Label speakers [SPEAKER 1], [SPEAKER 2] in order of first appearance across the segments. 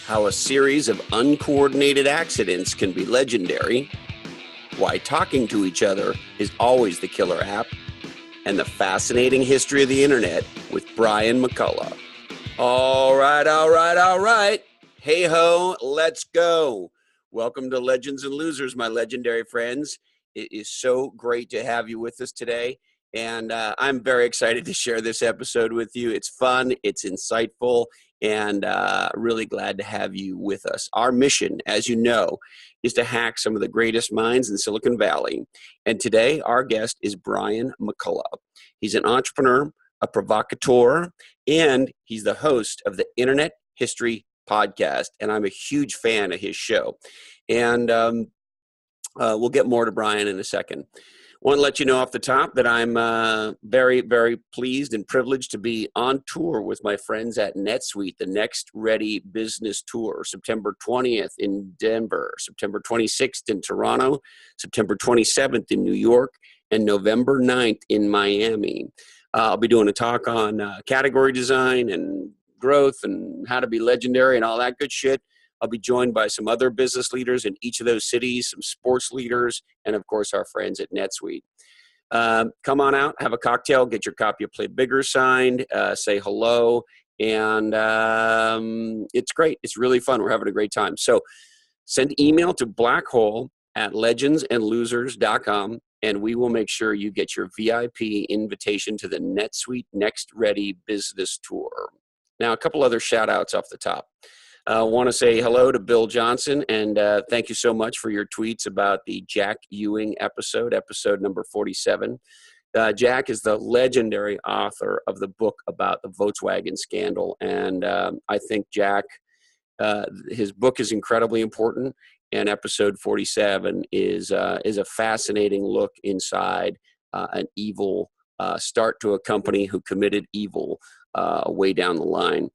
[SPEAKER 1] how a series of uncoordinated accidents can be legendary, why talking to each other is always the killer app, and the fascinating history of the internet with Brian McCullough. All right. Hey ho, let's go. Welcome to Legends and Losers, my legendary friends. It is so great to have you with us today. And I'm very excited to share this episode with you. It's fun, it's insightful, and really glad to have you with us. Our mission, as you know, is to hack some of the greatest minds in Silicon Valley. And today, our guest is Brian McCullough. He's an entrepreneur, a provocateur, and he's the host of the Internet History Podcast. And I'm a huge fan of his show. And we'll get more to Brian in a second. Want to let you know off the top that I'm very, very pleased and privileged to be on tour with my friends at NetSuite, the Next Ready Business Tour, September 20th in Denver, September 26th in Toronto, September 27th in New York, and November 9th in Miami. I'll be doing a talk on category design and growth and how to be legendary and all that good shit. I'll be joined by some other business leaders in each of those cities, some sports leaders, and of course our friends at NetSuite. Come on out, have a cocktail, get your copy of Play Bigger signed, say hello, and it's great. It's really fun. We're having a great time. So send email to blackhole@legendsandlosers.com, and we will make sure you get your VIP invitation to the NetSuite Next Ready Business Tour. Now, a couple other shout outs off the top. I want to say hello to Bill Johnson, and thank you so much for your tweets about the Jack Ewing episode number 47. Jack is the legendary author of the book about the Volkswagen scandal, and I think Jack, his book is incredibly important, and episode 47 is a fascinating look inside an evil start to a company who committed evil way down the line.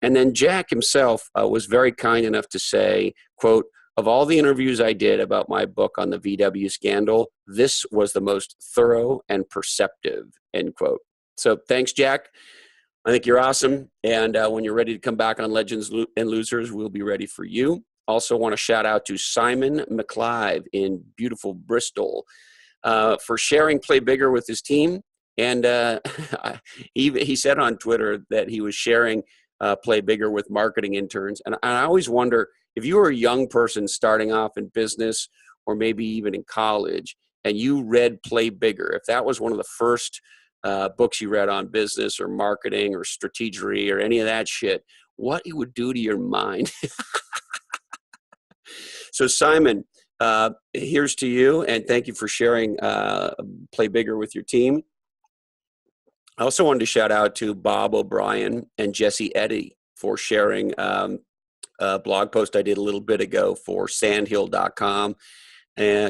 [SPEAKER 1] And then Jack himself was very kind enough to say, quote, "Of all the interviews I did about my book on the VW scandal, this was the most thorough and perceptive," end quote. So thanks, Jack. I think you're awesome. And when you're ready to come back on Legends and Losers, we'll be ready for you. Also want to shout out to Simon McClive in beautiful Bristol for sharing Play Bigger with his team. And he said on Twitter that he was sharing Play Bigger with marketing interns. And I always wonder, if you were a young person starting off in business or maybe even in college and you read Play Bigger, if that was one of the first books you read on business or marketing or strategy or any of that shit, what it would do to your mind. So Simon, here's to you, and thank you for sharing Play Bigger with your team. I also wanted to shout out to Bob O'Brien and Jesse Eddy for sharing a blog post I did a little bit ago for sandhill.com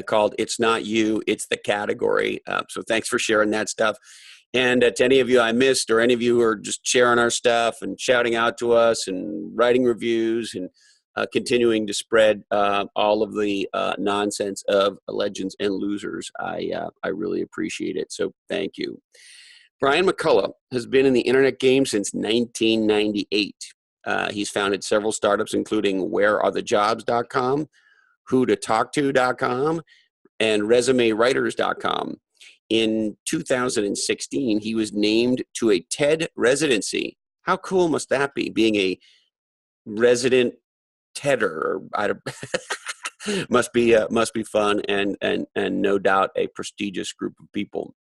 [SPEAKER 1] called "It's Not You, It's the Category." So thanks for sharing that stuff. And to any of you I missed, or any of you who are just sharing our stuff and shouting out to us and writing reviews and continuing to spread all of the nonsense of Legends and Losers, I really appreciate it. So thank you. Brian McCullough has been in the internet game since 1998. He's founded several startups, including wherearethejobs.com, whototalkto.com, and resumewriters.com. In 2016, he was named to a TED residency. How cool must that be, being a resident TEDer? Must be fun, and no doubt a prestigious group of people.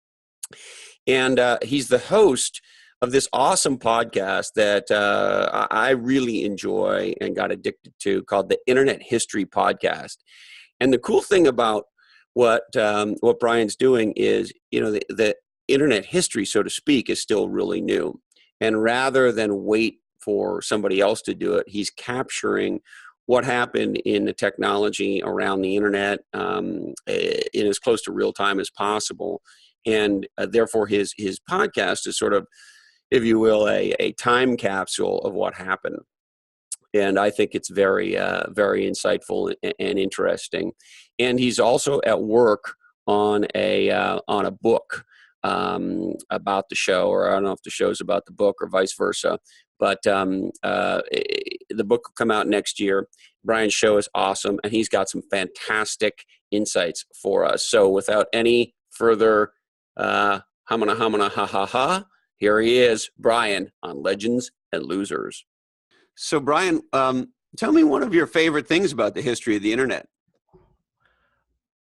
[SPEAKER 1] And he's the host of this awesome podcast that I really enjoy and got addicted to, called the Internet History Podcast. And the cool thing about what Brian's doing is, the internet history, so to speak, is still really new. And rather than wait for somebody else to do it, he's capturing what happened in the technology around the internet in as close to real time as possible. And therefore, his podcast is sort of, if you will, a time capsule of what happened. And I think it's very, very insightful and interesting. And he's also at work on a book about the show, or I don't know if the show's about the book or vice versa. But the book will come out next year. Brian's show is awesome, and he's got some fantastic insights for us. So without any further hamana ha ha ha, here he is, Brian, on Legends and Losers. So Brian, tell me one of your favorite things about the history of the internet.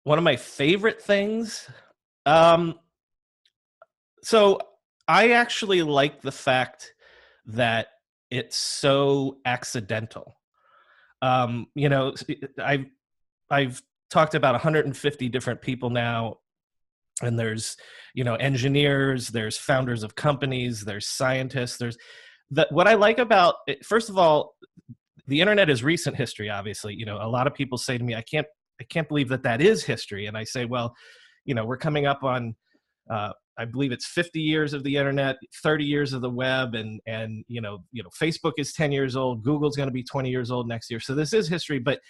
[SPEAKER 2] One of my favorite things? So I actually like the fact that it's so accidental. I've talked about 150 different people now, and there's, engineers, there's founders of companies, there's scientists, what I like about it, first of all, the internet is recent history, obviously. A lot of people say to me, I can't believe that is history. And I say, well, we're coming up on, I believe it's 50 years of the internet, 30 years of the web, and Facebook is 10 years old. Google's going to be 20 years old next year. So this is history, but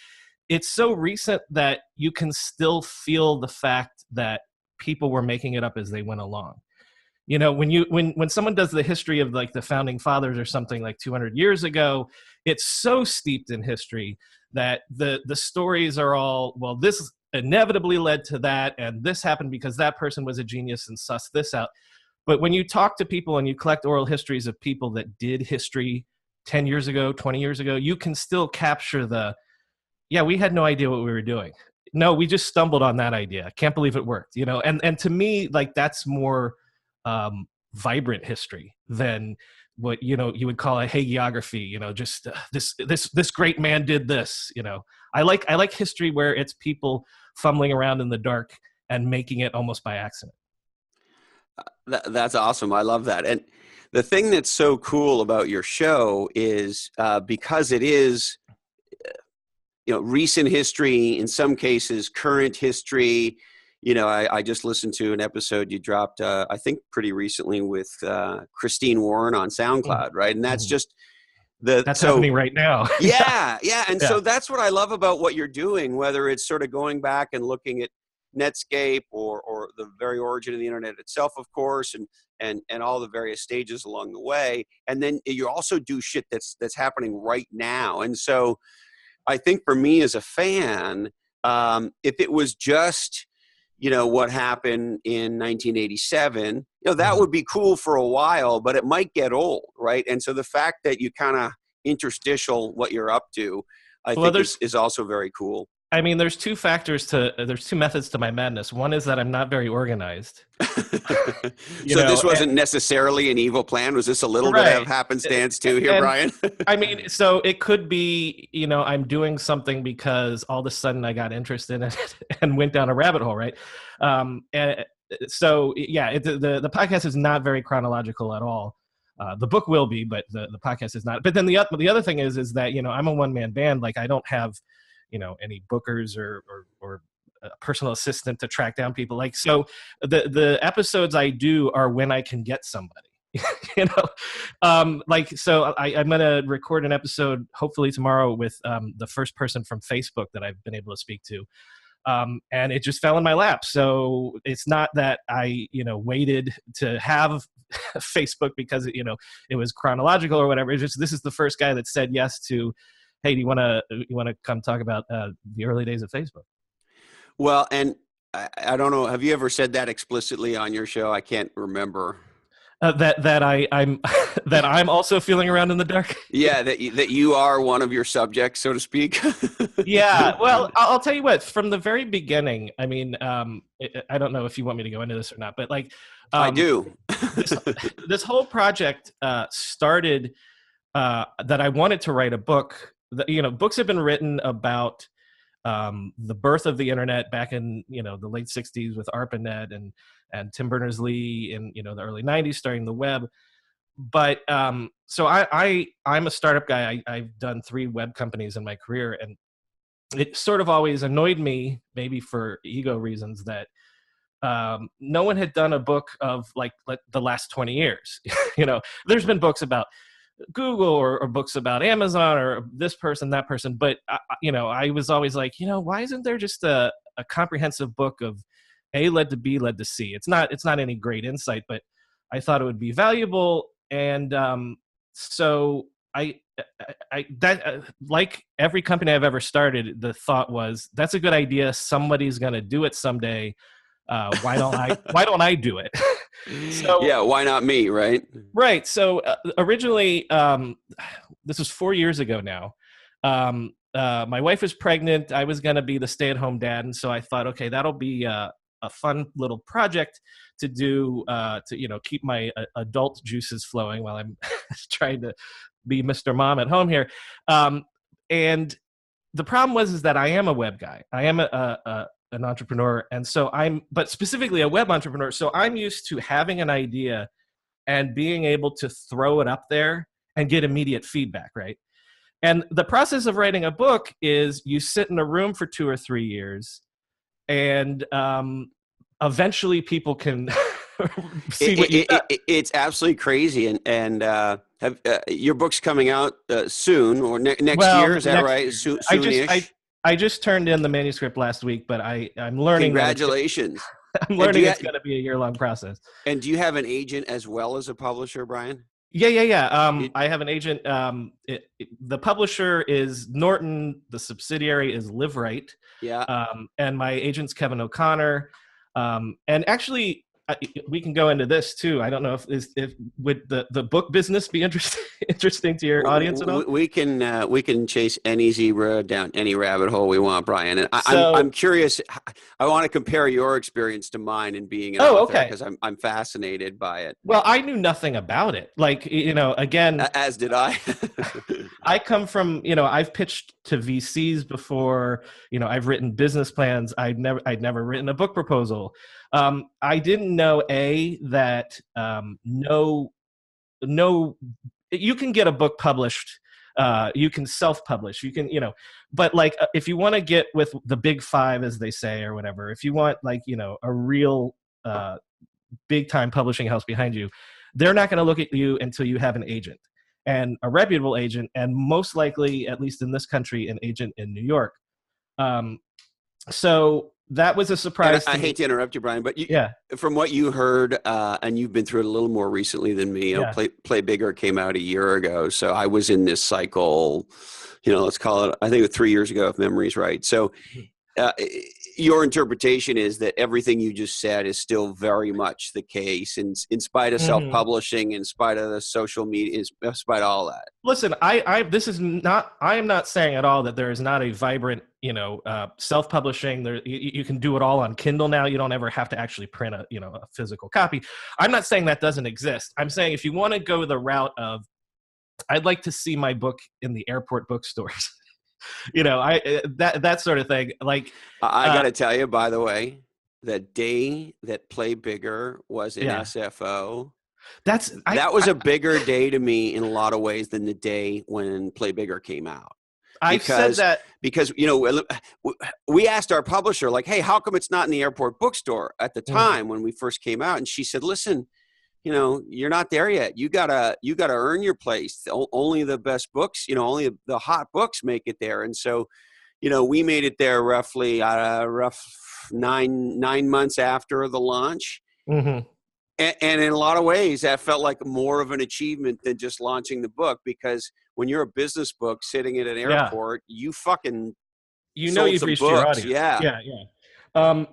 [SPEAKER 2] it's so recent that you can still feel the fact that people were making it up as they went along. When someone does the history of like the founding fathers or something like 200 years ago, it's so steeped in history that the stories are all, well, this inevitably led to that, and this happened because that person was a genius and sussed this out. But when you talk to people and you collect oral histories of people that did history 10 years ago, 20 years ago, you can still capture we had no idea what we were doing. No, we just stumbled on that idea. Can't believe it worked, and to me, like, that's more vibrant history than what you would call a hagiography. Just this great man did this. I like history where it's people fumbling around in the dark and making it almost by accident.
[SPEAKER 1] That's awesome. I love that. And the thing that's so cool about your show is because it is recent history, in some cases current history. I just listened to an episode you dropped, I think pretty recently, with Christine Warren on SoundCloud, right? And that's just
[SPEAKER 2] that's happening right now.
[SPEAKER 1] Yeah. And so that's what I love about what you're doing, whether it's sort of going back and looking at Netscape or the very origin of the internet itself, of course, and all the various stages along the way. And then you also do shit that's happening right now. And so I think for me as a fan, if it was just what happened in 1987, that would be cool for a while, but it might get old, right? And so the fact that you kind of interstitial what you're up to, I think is also very cool.
[SPEAKER 2] I mean, there's two methods to my madness. One is that I'm not very organized.
[SPEAKER 1] This wasn't necessarily an evil plan. Was this a little bit of happenstance too here, Brian?
[SPEAKER 2] I mean, so it could be, I'm doing something because all of a sudden I got interested in it and went down a rabbit hole, right? The podcast is not very chronological at all. The book will be, but the podcast is not. But then the other thing is that, I'm a one-man band. Like, I don't have any bookers or a personal assistant to track down people. Like, so the episodes I do are when I can get somebody, I'm going to record an episode hopefully tomorrow with the first person from Facebook that I've been able to speak to. And it just fell in my lap. So it's not that I, waited to have Facebook because, it was chronological or whatever. It's just, this is the first guy that said yes to, hey, do you want to come talk about the early days of Facebook?
[SPEAKER 1] Well, and I don't know, have you ever said that explicitly on your show? I can't remember. That I'm also feeling around in the dark. Yeah, that you are one of your subjects, so to speak.
[SPEAKER 2] Yeah, well, I'll tell you what. From the very beginning, I mean, I don't know if you want me to go into this or not, but like,
[SPEAKER 1] I do.
[SPEAKER 2] this whole project started that I wanted to write a book. Books have been written about the birth of the internet back in the late 60s with ARPANET and Tim Berners-Lee in the early 90s, starting the web. But so I'm a startup guy. I've done 3 web companies in my career, and it sort of always annoyed me, maybe for ego reasons, that no one had done a book of like the last 20 years. There's been books about Google or books about Amazon or this person, that person. But, I was always like, why isn't there just a comprehensive book of A led to B led to C? It's not any great insight, but I thought it would be valuable. And so I like every company I've ever started, the thought was, that's a good idea. Somebody's going to do it someday. Why don't I do it? So
[SPEAKER 1] yeah, why not me, right?
[SPEAKER 2] right. So originally, this was 4 years ago now. My wife was pregnant. I was going to be the stay-at-home dad, and so I thought, okay, that'll be a fun little project to do to keep my adult juices flowing while I'm trying to be Mr. Mom at home here. And the problem is that I am a web guy. I am an entrepreneur, and so but specifically a web entrepreneur. So I'm used to having an idea and being able to throw it up there and get immediate feedback, right? And the process of writing a book is you sit in a room for 2 or 3 years, and eventually people can see what you've done.
[SPEAKER 1] It's absolutely crazy. And have your book's coming out soon or next year? Is that right? Soonish.
[SPEAKER 2] I just turned in the manuscript last week, but I'm learning.
[SPEAKER 1] Congratulations.
[SPEAKER 2] I'm learning it's going to be a year-long process.
[SPEAKER 1] And do you have an agent as well as a publisher, Brian?
[SPEAKER 2] Yeah. I have an agent. The publisher is Norton. The subsidiary is LiveRight.
[SPEAKER 1] Yeah.
[SPEAKER 2] And my agent's Kevin O'Connor. And actually, we can go into this too. I don't know if would the book business be interesting to your audience at all?
[SPEAKER 1] We can chase any zebra down any rabbit hole we want, Brian. And I'm curious. I want to compare your experience to mine in being an author because I'm fascinated by it.
[SPEAKER 2] Well, I knew nothing about it. Like, again,
[SPEAKER 1] as did I.
[SPEAKER 2] I come from, I've pitched to VCs before. I've written business plans. I'd never written a book proposal. I didn't know that you can get a book published. You can self-publish. You can, but like if you want to get with the big five, as they say, or whatever, if you want a real big time publishing house behind you, they're not going to look at you until you have an agent, and a reputable agent, and most likely, at least in this country, an agent in New York. So that was a surprise.
[SPEAKER 1] I hate to interrupt you, Brian, but from what you heard, and you've been through it a little more recently than me. Play Bigger came out a year ago, so I was in this cycle. Let's call it. I think it was 3 years ago, if memory's right. So, your interpretation is that everything you just said is still very much the case, in spite of self-publishing, in spite of the social media, in spite of all that.
[SPEAKER 2] Listen, I am not saying at all that there is not a vibrant, self-publishing. You can do it all on Kindle now. You don't ever have to actually print a physical copy. I'm not saying that doesn't exist. I'm saying if you want to go the route of, I'd like to see my book in the airport bookstores. That sort of thing. Like,
[SPEAKER 1] I got to tell you, by the way, the day that Play Bigger was in SFO, that was a bigger day to me in a lot of ways than the day when Play Bigger came out.
[SPEAKER 2] I've said that
[SPEAKER 1] because we asked our publisher, like, hey, how come it's not in the airport bookstore at the time when we first came out? And she said, listen, you're not there yet. You gotta earn your place. Only the best books, only the hot books make it there. And so, we made it there roughly rough 9 months after the launch.
[SPEAKER 2] Mm-hmm.
[SPEAKER 1] And in a lot of ways, that felt like more of an achievement than just launching the book, because when you're a business book sitting at an airport, you fucking
[SPEAKER 2] you've reached your audience.
[SPEAKER 1] Yeah.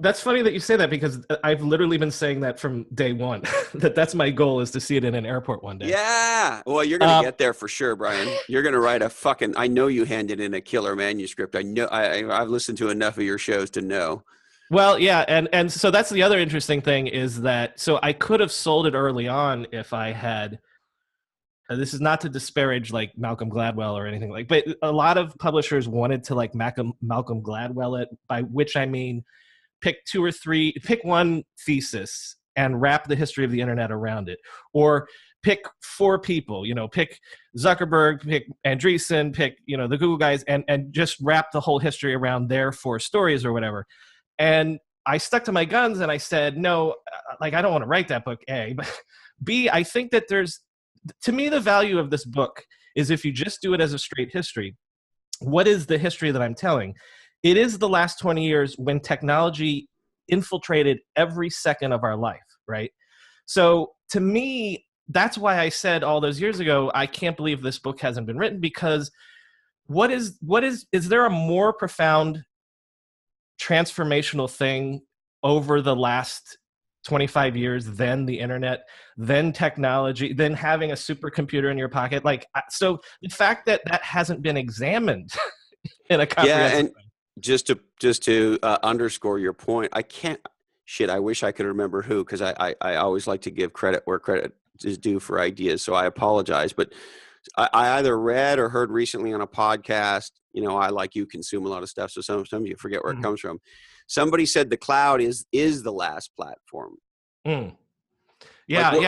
[SPEAKER 2] That's funny that you say that, because I've literally been saying that from day one. that's my goal, is to see it in an airport one day.
[SPEAKER 1] Yeah. Well, you're going to get there for sure, Brian. You're going to write I know you handed in a killer manuscript. I know I've listened to enough of your shows to know.
[SPEAKER 2] Well, yeah. And so that's the other interesting thing, is that, so I could have sold it early on if I had, this is not to disparage like Malcolm Gladwell or anything but a lot of publishers wanted to like Malcolm Gladwell it, by which I mean, pick one thesis and wrap the history of the internet around it, or pick 4 people, pick Zuckerberg, pick Andreessen, pick, the Google guys, and just wrap the whole history around their 4 stories or whatever. And I stuck to my guns and I said, no, like, I don't want to write that book, A, but B, I think that to me, the value of this book is if you just do it as a straight history. What is the history that I'm telling? It is the last 20 years when technology infiltrated every second of our life, right? So to me, that's why I said all those years ago, I can't believe this book hasn't been written, because is there a more profound transformational thing over the last 25 years than the internet, than technology, than having a supercomputer in your pocket? Like, so the fact that that hasn't been examined in a comprehensive
[SPEAKER 1] And just to underscore your point, I can't. Shit, I wish I could remember who, because I always like to give credit where credit is due for ideas. So I apologize, but I either read or heard recently on a podcast. I, like you, consume a lot of stuff, so sometimes you forget where it comes from. Somebody said the cloud is the last platform.
[SPEAKER 2] Mm.
[SPEAKER 1] Yeah,
[SPEAKER 2] like,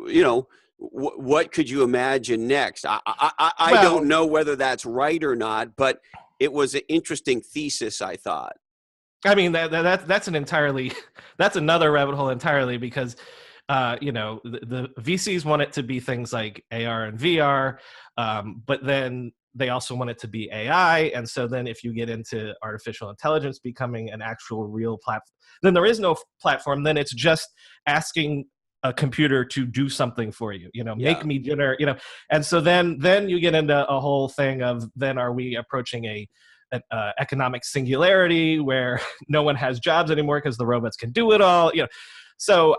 [SPEAKER 1] yeah. What could you imagine next? I don't know whether that's right or not, but it was an interesting thesis, I thought.
[SPEAKER 2] I mean, that's another rabbit hole entirely, because the VCs want it to be things like AR and VR, but then they also want it to be AI. And so then if you get into artificial intelligence becoming an actual real platform, then there is no platform. Then it's just asking a computer to do something for you, make me dinner, and so then you get into a whole thing of, then are we approaching an economic singularity where no one has jobs anymore because the robots can do it all, so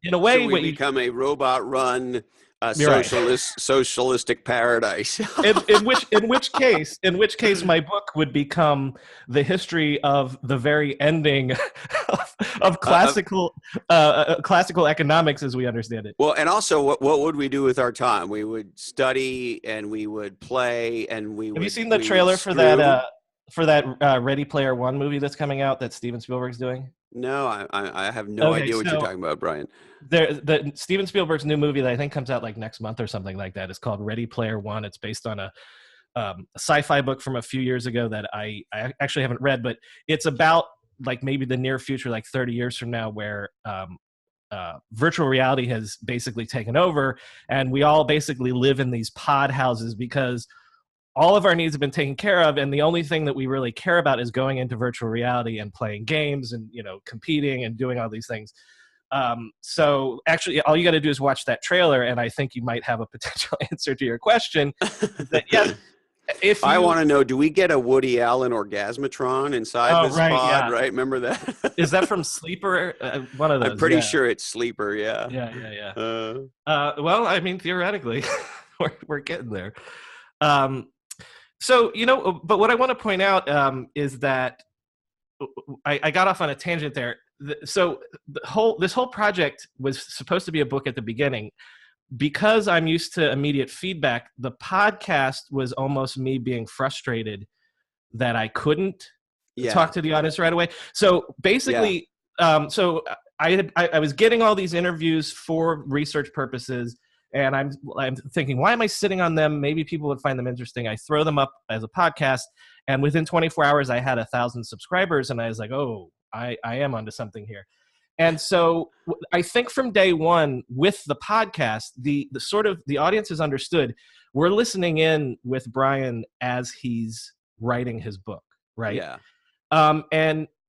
[SPEAKER 2] in a way,
[SPEAKER 1] so we become a robot-run socialistic paradise.
[SPEAKER 2] in which case, my book would become the history of the very ending of classical economics as we understand it.
[SPEAKER 1] Well, and also, what would we do with our time? We would study, and we would play, and we would.
[SPEAKER 2] Have you seen the trailer for that Ready Player One movie that's coming out that Steven Spielberg's doing?
[SPEAKER 1] No, I have no idea what you're talking about, Brian.
[SPEAKER 2] The Steven Spielberg's new movie that I think comes out like next month or something like that is called Ready Player One. It's based on a sci-fi book from a few years ago that I actually haven't read, but it's about like maybe the near future, like 30 years from now, where virtual reality has basically taken over, and we all basically live in these pod houses because all of our needs have been taken care of, and the only thing that we really care about is going into virtual reality and playing games and competing and doing all these things. So actually, all you got to do is watch that trailer, and I think you might have a potential answer to your question. That, yes,
[SPEAKER 1] I want to know, do we get a Woody Allen orgasmatron inside this pod?
[SPEAKER 2] Yeah.
[SPEAKER 1] Right? Remember that?
[SPEAKER 2] Is that from Sleeper? One of those.
[SPEAKER 1] I'm pretty sure it's Sleeper. Yeah.
[SPEAKER 2] Yeah. Well, I mean, theoretically, we're getting there. So, but what I want to point out is that I got off on a tangent there. So this whole project was supposed to be a book at the beginning. Because I'm used to immediate feedback, the podcast was almost me being frustrated that I couldn't talk to the audience right away. So basically, so I was getting all these interviews for research purposes, and I'm thinking, why am I sitting on them? Maybe people would find them interesting. I throw them up as a podcast, and within 24 hours, I had 1,000 subscribers, and I was like, oh, I am onto something here. And so I think from day one with the podcast, the sort of the audience has understood we're listening in with Brian as he's writing his book, right?
[SPEAKER 1] Yeah.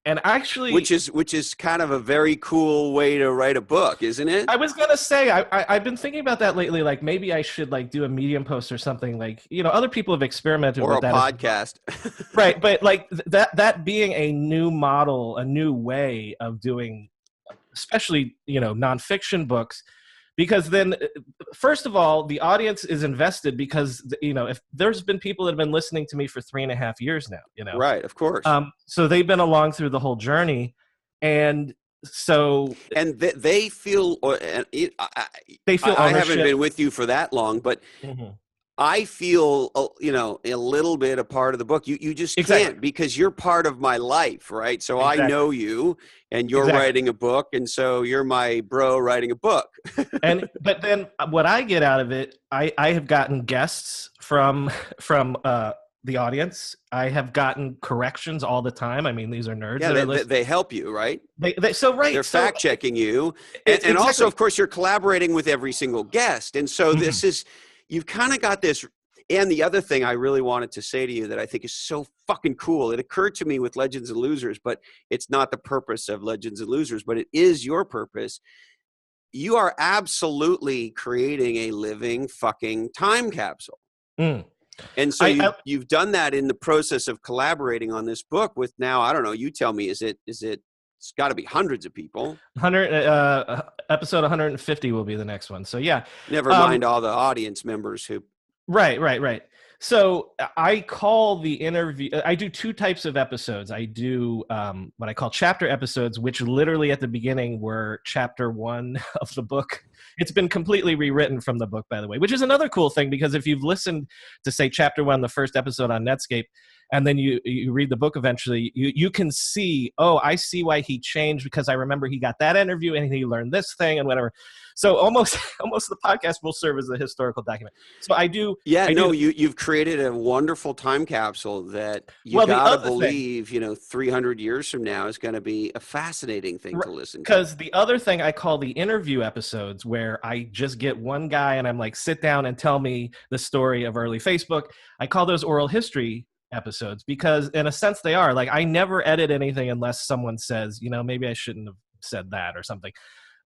[SPEAKER 2] And actually,
[SPEAKER 1] which is kind of a very cool way to write a book, isn't it?
[SPEAKER 2] I was gonna say I've been thinking about that lately. Like maybe I should like do a Medium post or something. Like other people have experimented with that,
[SPEAKER 1] or a podcast,
[SPEAKER 2] right? But like that being a new model, a new way of doing, especially nonfiction books, because then first of all the audience is invested because if there's been people that have been listening to me for 3.5 years now,
[SPEAKER 1] right, of course,
[SPEAKER 2] so they've been along through the whole journey, and so
[SPEAKER 1] they feel ownership. I haven't been with you for that long, but I feel, a little bit a part of the book. You just can't, because you're part of my life, right? So I know you, and you're writing a book, and so you're my bro writing a book.
[SPEAKER 2] But then what I get out of it, I have gotten guests from the audience. I have gotten corrections all the time. I mean, these are nerds.
[SPEAKER 1] Yeah, they help you, right?
[SPEAKER 2] They're
[SPEAKER 1] fact checking you, and also, of course, you're collaborating with every single guest, and so this is. You've kind of got this. And the other thing I really wanted to say to you that I think is so fucking cool, it occurred to me with Legends and Losers, but it's not the purpose of Legends and Losers, but it is your purpose. you are absolutely creating a living fucking time capsule.
[SPEAKER 2] Mm.
[SPEAKER 1] And so you've done that in the process of collaborating on this book with now, I don't know, you tell me, it's got to be hundreds of people.
[SPEAKER 2] Episode 150 will be the next one. So yeah.
[SPEAKER 1] Never mind all the audience members who.
[SPEAKER 2] Right. So I call the interview, I do two types of episodes. I do what I call chapter episodes, which literally at the beginning were chapter 1 of the book. It's been completely rewritten from the book, by the way, which is another cool thing, because if you've listened to, say, chapter 1, the first episode on Netscape, and then you read the book eventually, you can see, oh, I see why he changed, because I remember he got that interview and he learned this thing and whatever. So almost the podcast will serve as a historical document. So I do.
[SPEAKER 1] Yeah, you've created a wonderful time capsule that you gotta believe, 300 years from now is going to be a fascinating thing to listen to.
[SPEAKER 2] Because the other thing I call the interview episodes, where I just get one guy and I'm like, sit down and tell me the story of early Facebook. I call those oral history episodes, because in a sense they are. Like, I never edit anything unless someone says, maybe I shouldn't have said that or something.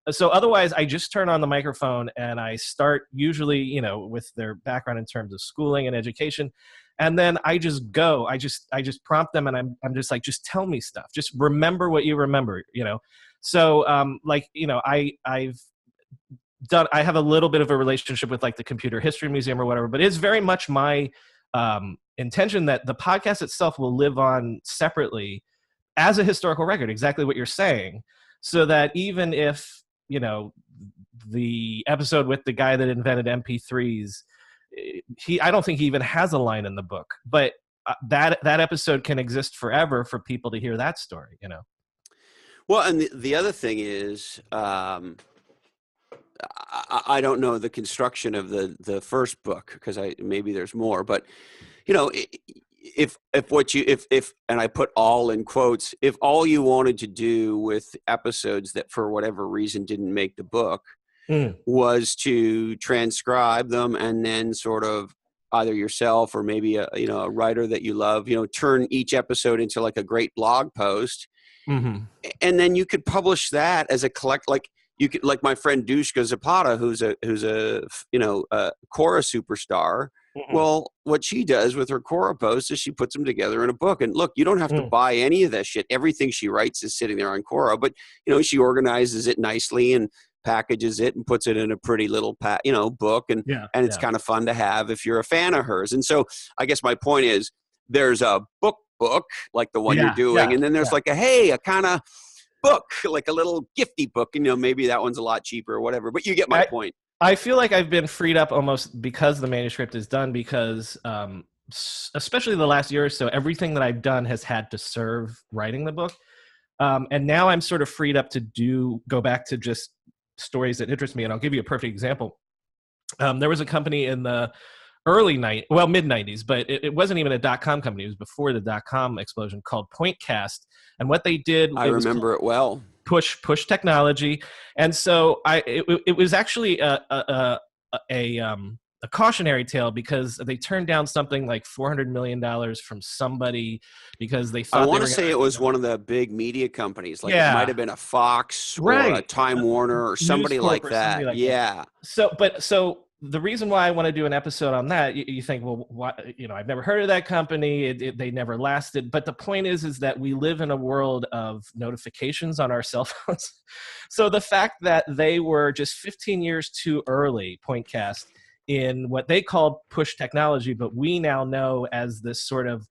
[SPEAKER 2] So otherwise, I just turn on the microphone and I start, usually, with their background in terms of schooling and education. And then I just go. I just prompt them, and I'm just like, just tell me stuff. Just remember what you remember, So I have a little bit of a relationship with like the Computer History Museum or whatever, but it's very much my intention that the podcast itself will live on separately as a historical record, exactly what you're saying, so that even if, the episode with the guy that invented MP3s, I don't think he even has a line in the book, but that episode can exist forever for people to hear that story,
[SPEAKER 1] Well, and the other thing is, I don't know the construction of the first book, because maybe there's more, but if and I put all in quotes, if all you wanted to do with episodes that for whatever reason didn't make the book was to transcribe them, and then sort of either yourself or maybe a writer that you love, turn each episode into like a great blog post, and then you could publish that as a collect, like you could, like my friend Dushka Zapata, who's a Quora superstar. Well, what she does with her Quora posts is she puts them together in a book. And look, you don't have to buy any of that shit. Everything she writes is sitting there on Quora, but she organizes it nicely and packages it and puts it in a pretty little book, and it's kind of fun to have if you're a fan of hers. And so I guess my point is, there's a book like the one you're doing, and then there's like a kind of book, like a little gifty book, maybe that one's a lot cheaper or whatever, but you get my point.
[SPEAKER 2] I feel like I've been freed up almost because the manuscript is done, because especially the last year or so, everything that I've done has had to serve writing the book. And now I'm sort of freed up to go back to just stories that interest me. And I'll give you a perfect example. There was a company in the mid-90s, but it wasn't even a .com company. It was before the .com explosion, called Pointcast. And what they did,
[SPEAKER 1] I remember it well.
[SPEAKER 2] Push technology. And so it was actually a cautionary tale, because they turned down something like $400 million from somebody because they thought,
[SPEAKER 1] I want to say it was one of the big media companies, like it might have been a Fox or a Time Warner or somebody like that. That.
[SPEAKER 2] So the reason why I want to do an episode on that, you think, well, what, I've never heard of that company. They never lasted. But the point is that we live in a world of notifications on our cell phones. So the fact that they were just 15 years too early, Pointcast, in what they called push technology, but we now know as this sort of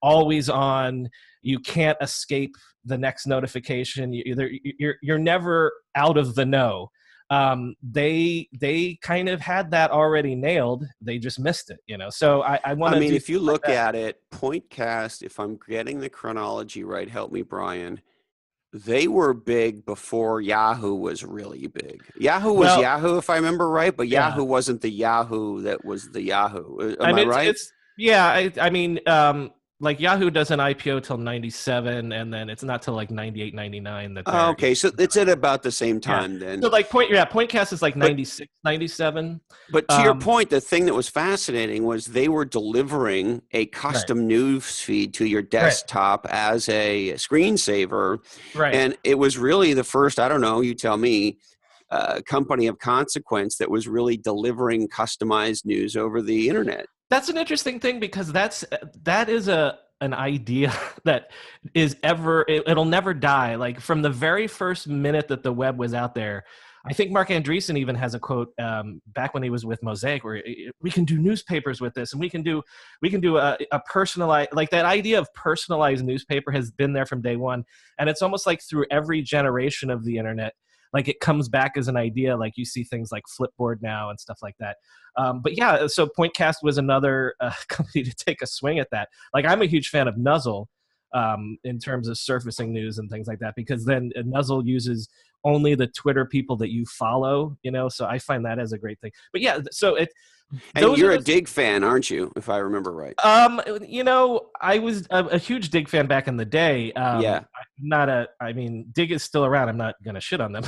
[SPEAKER 2] always on, you can't escape the next notification. You're never out of the know. They kind of had that already nailed. They just missed it, So I want to.
[SPEAKER 1] I mean, if you look at it, Pointcast, if I'm getting the chronology right, help me, Brian. They were big before Yahoo was really big. Yahoo was Yahoo, if I remember right, but Yahoo wasn't the Yahoo that was the Yahoo. Am I right?
[SPEAKER 2] I mean, like Yahoo doesn't IPO till 97, and then it's not till like 98, 99 that they're...
[SPEAKER 1] okay, so it's at about the same time then.
[SPEAKER 2] So like Pointcast is like 96, 97.
[SPEAKER 1] But to your point, the thing that was fascinating was they were delivering a custom news feed to your desktop as a screensaver. Right. And it was really the first, I don't know, you tell me, company of consequence that was really delivering customized news over the internet.
[SPEAKER 2] That's an interesting thing, because that is an idea that it'll never die. Like, from the very first minute that the web was out there, I think Mark Andreessen even has a quote back when he was with Mosaic, where we can do newspapers with this, and we can do a personalized, like, that idea of personalized newspaper has been there from day one, and it's almost like through every generation of the internet, like, it comes back as an idea. Like, you see things like Flipboard now and stuff like that. But yeah, so Pointcast was another company to take a swing at that. Like, I'm a huge fan of Nuzzle in terms of surfacing news and things like that, because then Nuzzle uses only the Twitter people that you follow, so I find that as a great thing. But yeah, so
[SPEAKER 1] and you're a Dig fan, aren't you, if I remember right?
[SPEAKER 2] I was a huge Dig fan back in the day.
[SPEAKER 1] Yeah.
[SPEAKER 2] Dig is still around. I'm not going to shit on them.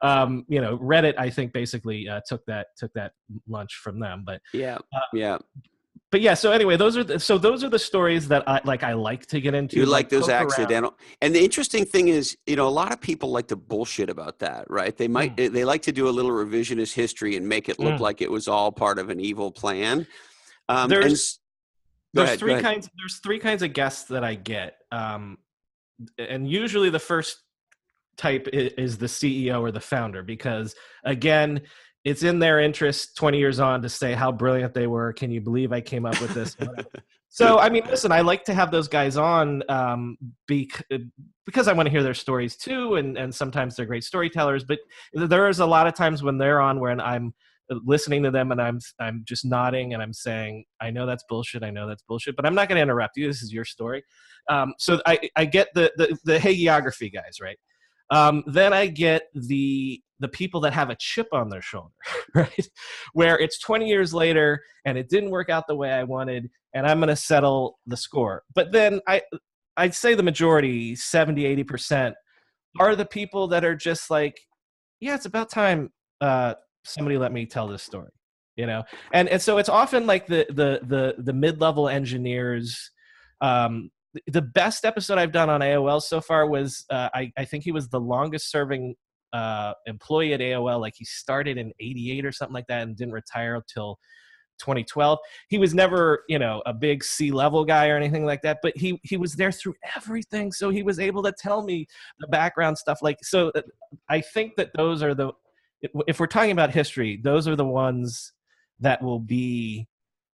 [SPEAKER 2] Reddit, I think, basically took that lunch from them. But
[SPEAKER 1] yeah.
[SPEAKER 2] But yeah, so anyway, those are the stories that I like to get into.
[SPEAKER 1] You like those accidental. And the interesting thing is, a lot of people like to bullshit about that, right? They like to do a little revisionist history and make it look like it was all part of an evil plan.
[SPEAKER 2] There's three kinds of guests that I get. And usually the first type is the CEO or the founder, because again, it's in their interest 20 years on to say how brilliant they were. Can you believe I came up with this? So, listen, I like to have those guys on because I want to hear their stories too. And sometimes they're great storytellers, but there's a lot of times when they're on when I'm listening to them and I'm just nodding and I'm saying, I know that's bullshit. But I'm not going to interrupt you. This is your story. So I get the hagiography guys, right? Then I get the people that have a chip on their shoulder, right? Where it's 20 years later and it didn't work out the way I wanted, and I'm going to settle the score. But then I'd say the majority, 70, 80%, are the people that are just like, yeah, it's about time somebody let me tell this story, And so it's often like the mid-level engineers. The best episode I've done on AOL so far was I think he was the longest serving employee at AOL. Like, he started in '88 or something like that and didn't retire until 2012. He was never, a big C-level guy or anything like that, but he was there through everything. So he was able to tell me the background stuff. Like, so I think that those are if we're talking about history, those are the ones that will be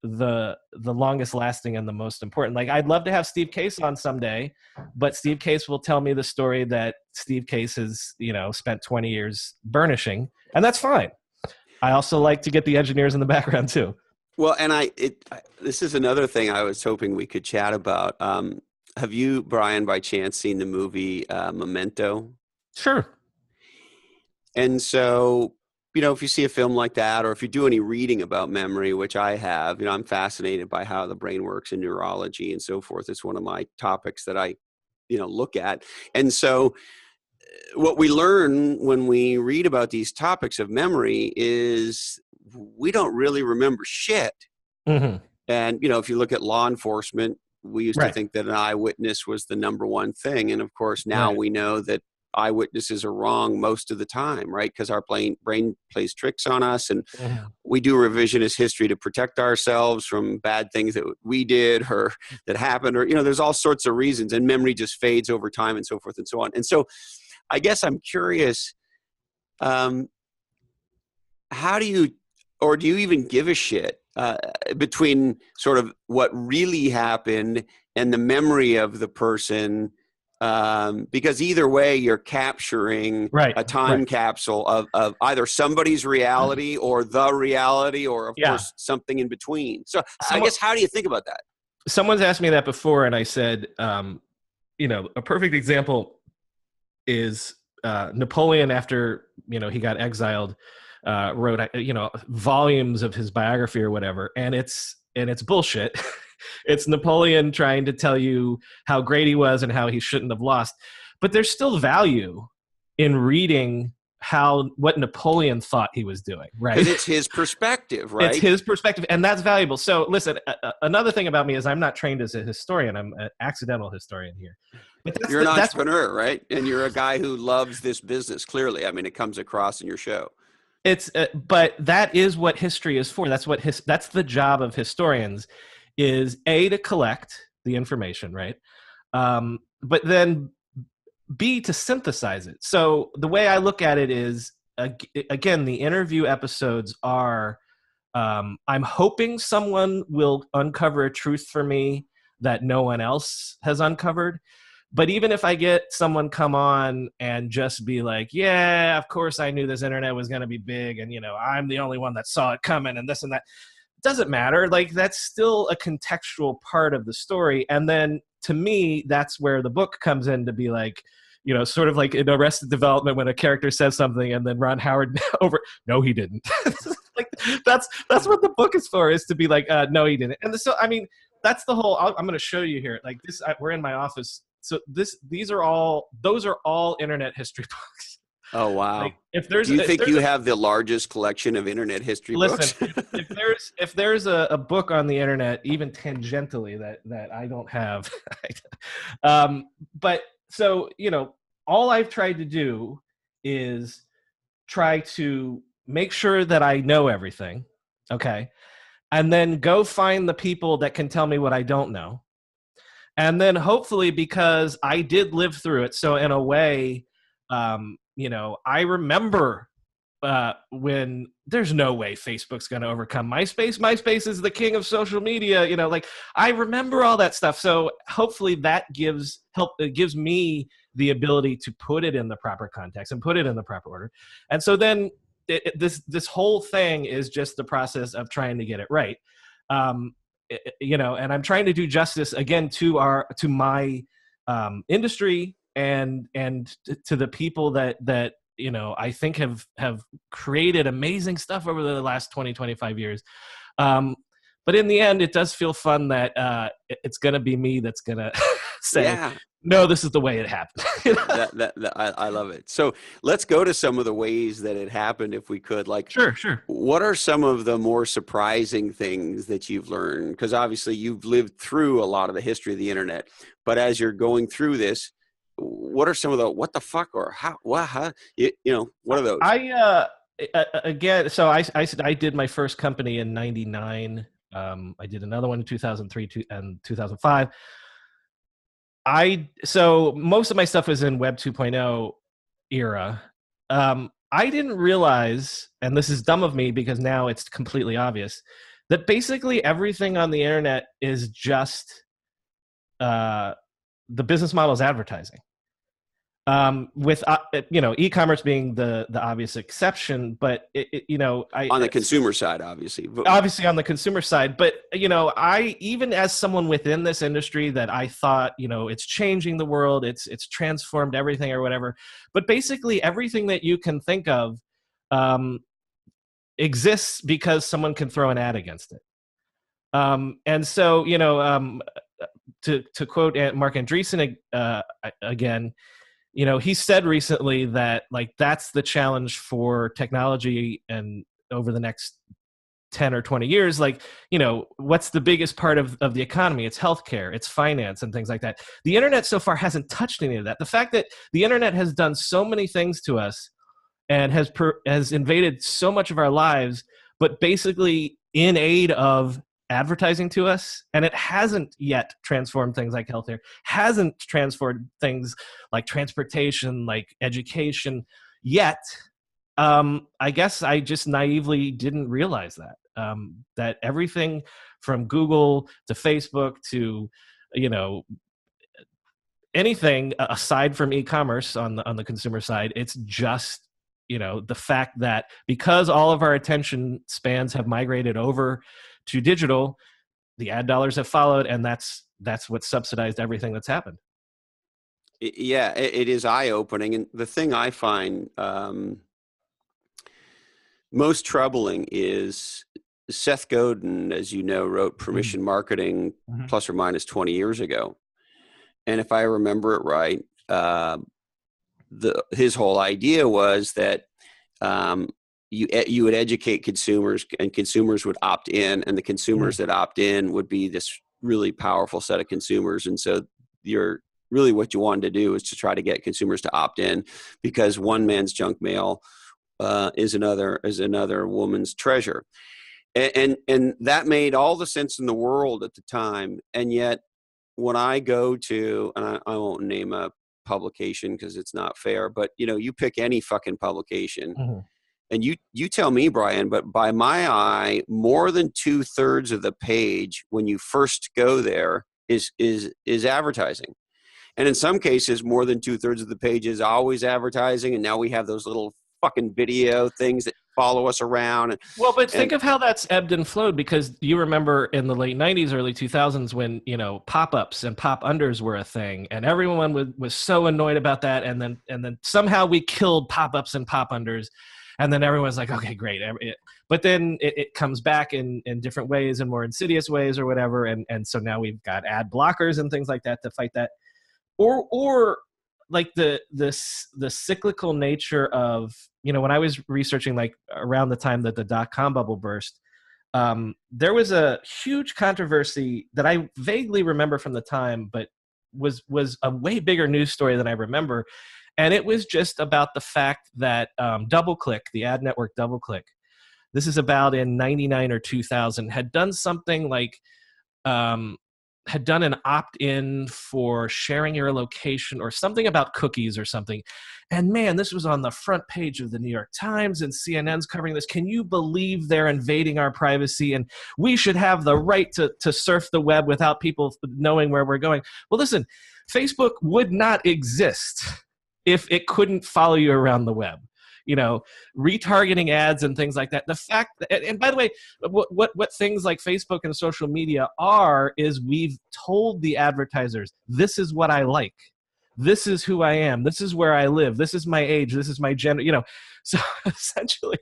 [SPEAKER 2] the longest lasting and the most important. Like, I'd love to have Steve Case on someday, but Steve Case will tell me the story that Steve Case has, spent 20 years burnishing, and that's fine. I also like to get the engineers in the background too.
[SPEAKER 1] Well, and this is another thing I was hoping we could chat about. Have you, Brian, by chance seen the movie Memento?
[SPEAKER 2] Sure.
[SPEAKER 1] And so, if you see a film like that, or if you do any reading about memory, which I have, I'm fascinated by how the brain works in neurology and so forth. It's one of my topics that I, look at. And so what we learn when we read about these topics of memory is we don't really remember shit.
[SPEAKER 2] Mm-hmm.
[SPEAKER 1] And, if you look at law enforcement, we used to think that an eyewitness was the number one thing. And of course, now we know that eyewitnesses are wrong most of the time, right? Because our brain plays tricks on us, and we do revisionist history to protect ourselves from bad things that we did or that happened, or, there's all sorts of reasons, and memory just fades over time and so forth and so on. And so I guess I'm curious, how do you, or do you even give a shit between sort of what really happened and the memory of the person? Because either way, you're capturing a time capsule of either somebody's reality or the reality, or of course something in between. So I guess, how do you think about that?
[SPEAKER 2] Someone's asked me that before, and I said, a perfect example is Napoleon, after he got exiled, wrote volumes of his biography or whatever, and it's bullshit. It's Napoleon trying to tell you how great he was and how he shouldn't have lost. But there's still value in reading what Napoleon thought he was doing, right?
[SPEAKER 1] Because it's his perspective, right?
[SPEAKER 2] It's his perspective, and that's valuable. So listen, another thing about me is I'm not trained as a historian. I'm an accidental historian here. But
[SPEAKER 1] You're an entrepreneur, right? And you're a guy who loves this business, clearly. I mean, it comes across in your show.
[SPEAKER 2] But that is what history is for. That's that's the job of historians, is A, to collect the information, right? But then B, to synthesize it. So the way I look at it is, again, the interview episodes are, I'm hoping someone will uncover a truth for me that no one else has uncovered. But even if I get someone come on and just be like, yeah, of course I knew this internet was going to be big, and, I'm the only one that saw it coming and this and that, it doesn't matter. Like, that's still a contextual part of the story. And then to me, that's where the book comes in to be like, sort of like in Arrested Development when a character says something and then Ron Howard no, he didn't. Like, that's what the book is for, is to be like, no, he didn't. And so, I mean, that's the whole, I'm going to show you here. Like this, we're in my office. So those are all internet history books.
[SPEAKER 1] Oh, wow.
[SPEAKER 2] Like, do
[SPEAKER 1] you think you have the largest collection of internet history books?
[SPEAKER 2] Listen, if there's a book on the internet, even tangentially, that I don't have, but so, all I've tried to do is try to make sure that I know everything. Okay. And then go find the people that can tell me what I don't know. And then hopefully, because I did live through it, so in a way, I remember when there's no way Facebook's going to overcome MySpace. MySpace is the king of social media. Like, I remember all that stuff. So hopefully that gives me the ability to put it in the proper context and put it in the proper order. And so then this whole thing is just the process of trying to get it right. And I'm trying to do justice again to my industry and to the people that I think have created amazing stuff over the last 20-25 years. But in the end, it does feel fun that it's going to be me that's going to say, yeah, no, this is the way it happened.
[SPEAKER 1] I love it. So let's go to some of the ways that it happened, if we could. Like,
[SPEAKER 2] sure.
[SPEAKER 1] What are some of the more surprising things that you've learned? Because obviously you've lived through a lot of the history of the internet, but as you're going through this, what are some of the what the fuck or how? What? Huh? What are those?
[SPEAKER 2] Again, so I did my first company in '99. I did another one in 2003 and 2005. So most of my stuff was in Web 2.0 era. I didn't realize, and this is dumb of me because now it's completely obvious, that basically everything on the internet is just the business model is advertising. With e-commerce being the obvious exception, but on
[SPEAKER 1] the consumer side, obviously
[SPEAKER 2] on the consumer side, but I, even as someone within this industry, that I thought it's changing the world, it's transformed everything or whatever, but basically everything that you can think of exists because someone can throw an ad against it. And so to quote Mark Andreessen again, he said recently that, like, that's the challenge for technology, and over the next 10 or 20 years, like, what's the biggest part of the economy? It's healthcare, it's finance, and things like that. The internet so far hasn't touched any of that. The fact that the internet has done so many things to us and has invaded so much of our lives, but basically in aid of advertising to us, and it hasn't yet transformed things like healthcare, hasn't transformed things like transportation, like education yet. I guess I just naively didn't realize that everything from Google to Facebook to anything aside from e-commerce on the consumer side, it's just the fact that because all of our attention spans have migrated over to digital, the ad dollars have followed, and that's what subsidized everything that's happened.
[SPEAKER 1] Yeah, it is eye-opening. And the thing I find most troubling is Seth Godin, as you know, wrote Permission Marketing plus or minus 20 years ago. And if I remember it right, his whole idea was that you would educate consumers, and consumers would opt in, and the consumers that opt in would be this really powerful set of consumers. And so you're really, what you wanted to do is to try to get consumers to opt in, because one man's junk mail is another woman's treasure. And that made all the sense in the world at the time. And yet when I go to, and I won't name a publication because it's not fair, but you pick any fucking publication, and you tell me, Brian, but by my eye, more than 2/3 of the page when you first go there is advertising. And in some cases, more than 2/3 of the page is always advertising. And now we have those little fucking video things that follow us around.
[SPEAKER 2] Well, but think of how that's ebbed and flowed, because you remember in the late 90s, early 2000s, when, pop-ups and pop-unders were a thing, and everyone was so annoyed about that. And then somehow we killed pop-ups and pop-unders. And then everyone's like, okay, great. But then it comes back in different ways and more insidious ways or whatever. And so now we've got ad blockers and things like that to fight that. Or like the cyclical nature of, when I was researching, like around the time that the dot-com bubble burst, there was a huge controversy that I vaguely remember from the time, but was a way bigger news story than I remember. And it was just about the fact that DoubleClick, the ad network DoubleClick, this is about in 99 or 2000, had done something like, had done an opt-in for sharing your location or something about cookies or something. And man, this was on the front page of the New York Times, and CNN's covering this. Can you believe they're invading our privacy? And we should have the right to surf the web without people knowing where we're going. Well, listen, Facebook would not exist if it couldn't follow you around the web. Retargeting ads and things like that. The fact that, and by the way, what things like Facebook and social media are, is we've told the advertisers, this is what I like. This is who I am. This is where I live. This is my age. This is my gender, So essentially,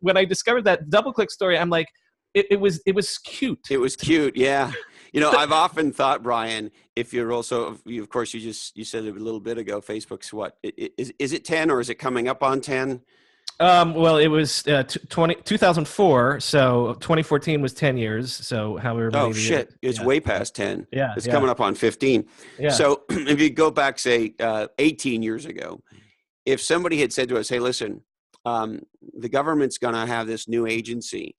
[SPEAKER 2] when I discovered that DoubleClick story, I'm like, it was cute.
[SPEAKER 1] It was cute. Yeah. I've often thought, Brian, if you're also, of course, you said it a little bit ago, Facebook's what? Is it 10 or is it coming up on 10?
[SPEAKER 2] Well, it was 2004, so 2014 was 10 years. So however many years.
[SPEAKER 1] Shit, it's way past 10.
[SPEAKER 2] Yeah,
[SPEAKER 1] it's coming up on 15.
[SPEAKER 2] Yeah.
[SPEAKER 1] So if you go back, say, 18 years ago, if somebody had said to us, hey, listen, the government's going to have this new agency,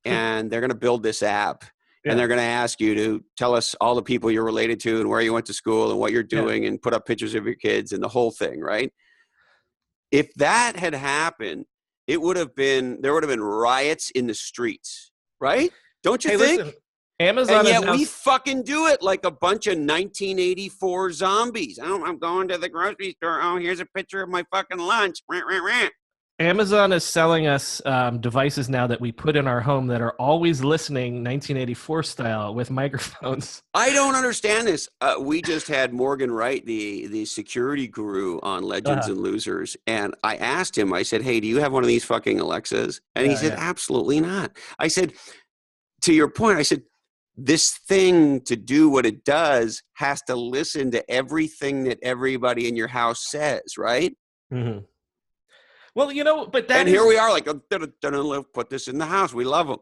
[SPEAKER 1] and they're going to build this app. Yeah. And they're going to ask you to tell us all the people you're related to and where you went to school and what you're doing, and put up pictures of your kids and the whole thing, right? If that had happened, there would have been riots in the streets, right? Don't you think?
[SPEAKER 2] Listen, Amazon,
[SPEAKER 1] and yet we fucking do it like a bunch of 1984 zombies. I'm going to the grocery store. Oh, here's a picture of my fucking lunch. Rant, rant, rant.
[SPEAKER 2] Amazon is selling us devices now that we put in our home that are always listening 1984 style with microphones.
[SPEAKER 1] I don't understand this. We just had Morgan Wright, the security guru, on Legends and Losers. And I asked him, I said, hey, do you have one of these fucking Alexas? And he said, absolutely not. I said, to your point, I said, this thing, to do what it does, has to listen to everything that everybody in your house says, right?
[SPEAKER 2] Mm-hmm. Well, but that.
[SPEAKER 1] And here we are, like, put this in the house. We love them.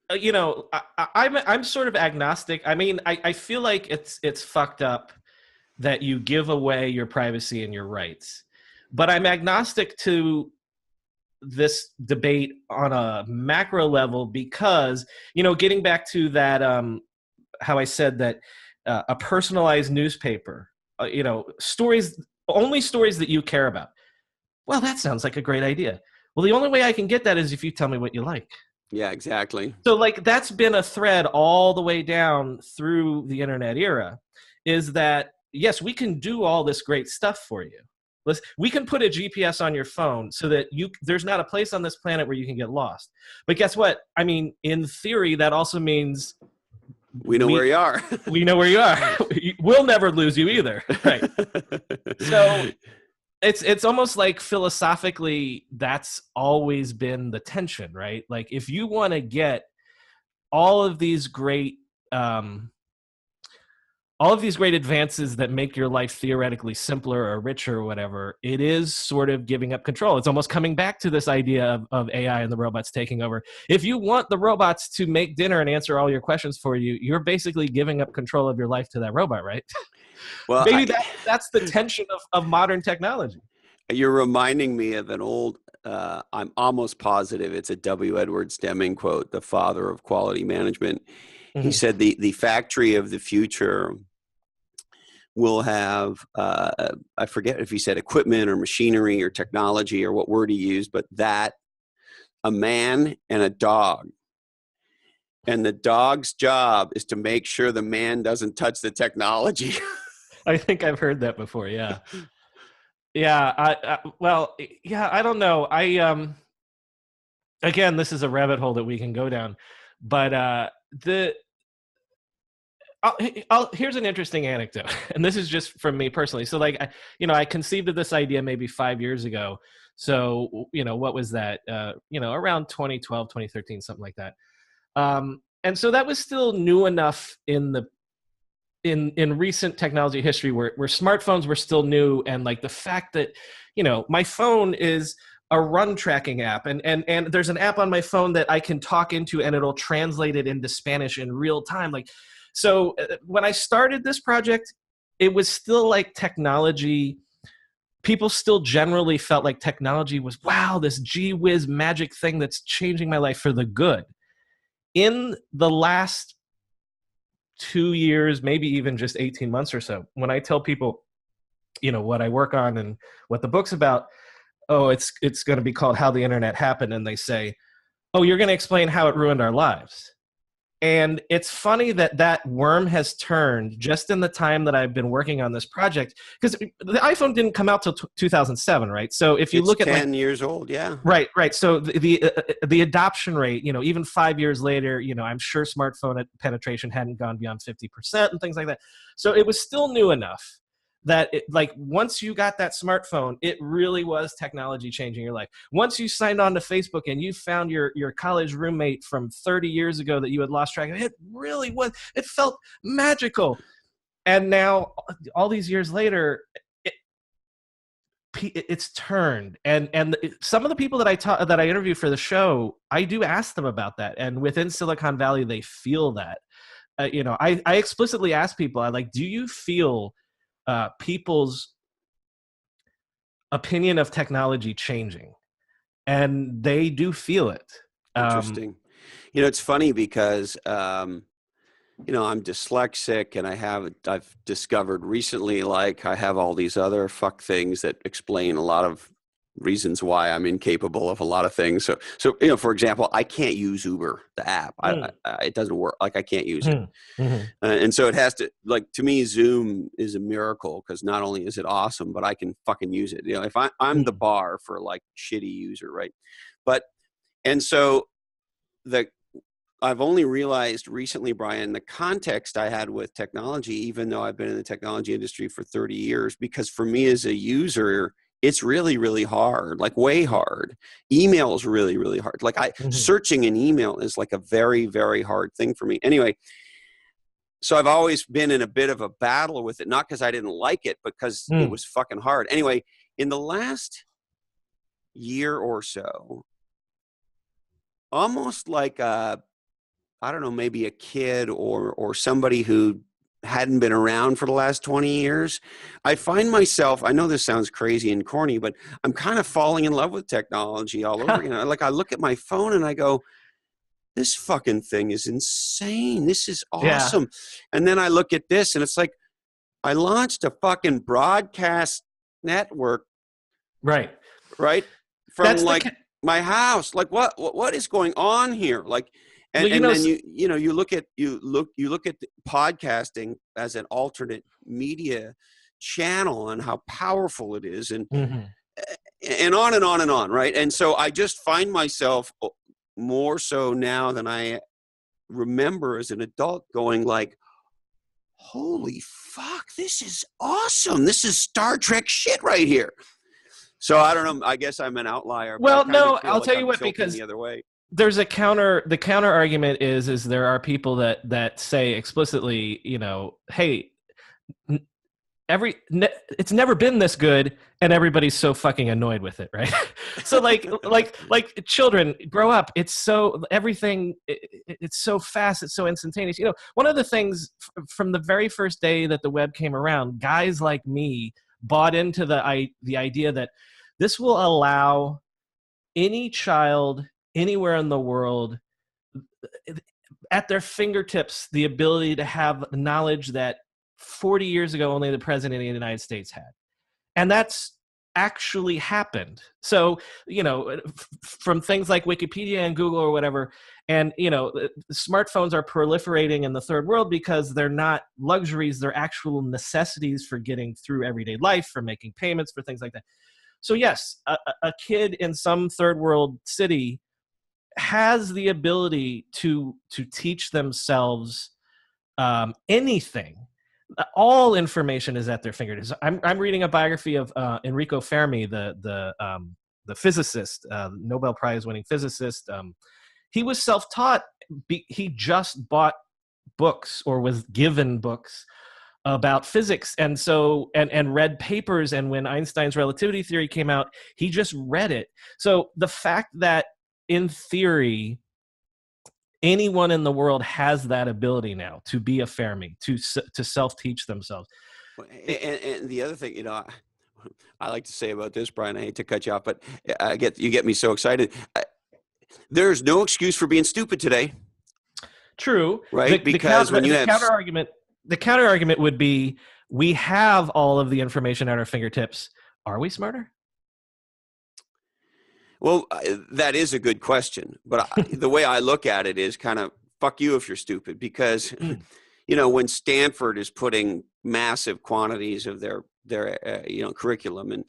[SPEAKER 2] I'm sort of agnostic. I mean, I feel like it's fucked up that you give away your privacy and your rights, but I'm agnostic to this debate on a macro level because, getting back to that, how I said that a personalized newspaper, stories that you care about. Well, that sounds like a great idea. Well, the only way I can get that is if you tell me what you like.
[SPEAKER 1] Yeah, exactly.
[SPEAKER 2] So like that's been a thread all the way down through the internet era, is that, yes, we can do all this great stuff for you. We can put a GPS on your phone so that there's not a place on this planet where you can get lost. But guess what? I mean, in theory, that also means
[SPEAKER 1] we know where you are.
[SPEAKER 2] We know where you are. We'll never lose you either. Right. So it's almost like philosophically that's always been the tension, right? Like if you want to get all of these great all of these great advances that make your life theoretically simpler or richer or whatever, it is sort of giving up control. It's almost coming back to this idea of AI and the robots taking over. If you want the robots to make dinner and answer all your questions for you, you're basically giving up control of your life to that robot, right?
[SPEAKER 1] Well,
[SPEAKER 2] Maybe that's the tension of modern technology.
[SPEAKER 1] you're reminding me of an old, I'm almost positive it's a W. Edwards Deming quote, the father of quality management. He said the factory of the future will have, I forget if he said equipment or machinery or technology or what word he used, but that a man and a dog. And the dog's job is to make sure the man doesn't touch the technology.
[SPEAKER 2] I think I've heard that before. Yeah. Yeah. Well, yeah, I don't know. Again, this is a rabbit hole that we can go down, but here's an interesting anecdote, and this is just from me personally. So, like, I conceived of this idea maybe 5 years ago. So, what was that? Around 2012, 2013, something like that. And so that was still new enough in recent technology history where smartphones were still new, and like the fact that, my phone is a run tracking app, and there's an app on my phone that I can talk into and it'll translate it into Spanish in real time. Like, so when I started this project, it was still like technology. People still generally felt like technology was, wow, this gee whiz magic thing that's changing my life for the good. In the last 2 years, maybe even just 18 months or so, when I tell people, what I work on and what the book's about, oh, it's going to be called How the Internet Happened. And they say, oh, you're going to explain how it ruined our lives. And it's funny that worm has turned just in the time that I've been working on this project, because the iPhone didn't come out till 2007, right? So if you look at
[SPEAKER 1] 10 years old, yeah.
[SPEAKER 2] Right. So the adoption rate, even 5 years later, I'm sure smartphone penetration hadn't gone beyond 50% and things like that. So it was still new enough that once you got that smartphone, it really was technology changing your life. Once you signed on to Facebook and you found your college roommate from 30 years ago that you had lost track of, it really was, it felt magical. And now all these years later, it's turned, and some of the people that I interview for the show, I do ask them about that, and within Silicon Valley they feel that. I explicitly ask people, do you feel people's opinion of technology changing? And they do feel it.
[SPEAKER 1] Interesting. It's funny because I'm dyslexic, and I've discovered recently, I have all these other fuck things that explain a lot of reasons why I'm incapable of a lot of things. So for example, I can't use Uber, the app. It doesn't work. I can't use it. And so it has to, to me, Zoom is a miracle, because not only is it awesome, but I can fucking use it. If I'm the bar for shitty user, right? And so I've only realized recently, Brian, the context I had with technology, even though I've been in the technology industry for 30 years, because for me as a user, it's really, really hard, way hard. Email is really, really hard. Searching an email is a very, very hard thing for me. Anyway, so I've always been in a bit of a battle with it, not because I didn't like it, because it was fucking hard. Anyway, in the last year or so, almost I don't know, maybe a kid or somebody who hadn't been around for the last 20 years, I find myself, I know this sounds crazy and corny, but I'm kind of falling in love with technology all over again. I look at my phone and I go, this fucking thing is insane. This is awesome. Yeah. And then I look at this and it's I launched a fucking broadcast network.
[SPEAKER 2] Right.
[SPEAKER 1] From my house. What is going on here? And then you look at podcasting as an alternate media channel and how powerful it is, and on and on and on, right? And so I just find myself more so now than I remember as an adult going holy fuck, this is awesome. This is Star Trek shit right here. So I don't know. I guess I'm an outlier.
[SPEAKER 2] Well, no, I'll tell you what, because
[SPEAKER 1] the other way.
[SPEAKER 2] There's the counter argument is there are people that say explicitly, hey, it's never been this good, and everybody's so fucking annoyed with it, right? So like children grow up, it's so everything, it's so fast, it's so instantaneous. One of the things from the very first day that the web came around, guys like me bought into the idea that this will allow any child anywhere in the world at their fingertips the ability to have knowledge that 40 years ago only the president of the United States had. And that's actually happened. So, from things like Wikipedia and Google or whatever, and, smartphones are proliferating in the third world because they're not luxuries, they're actual necessities for getting through everyday life, for making payments, for things like that. So yes, a kid in some third world city has the ability to teach themselves anything. All information is at their fingertips. I'm reading a biography of Enrico Fermi, the physicist, Nobel Prize winning physicist. He was self-taught. He just bought books or was given books about physics, and read papers. And when Einstein's relativity theory came out, he just read it. So the fact that in theory anyone in the world has that ability now to be a Fermi, to self-teach themselves.
[SPEAKER 1] And the other thing, I like to say about this, Brian, I hate to cut you off, but you get me so excited. There's no excuse for being stupid today.
[SPEAKER 2] True.
[SPEAKER 1] Right? Because when you have
[SPEAKER 2] the counter argument would be, we have all of the information at our fingertips. Are we smarter?
[SPEAKER 1] Well, that is a good question, but the way I look at it is kind of fuck you if you're stupid, because when Stanford is putting massive quantities of their curriculum and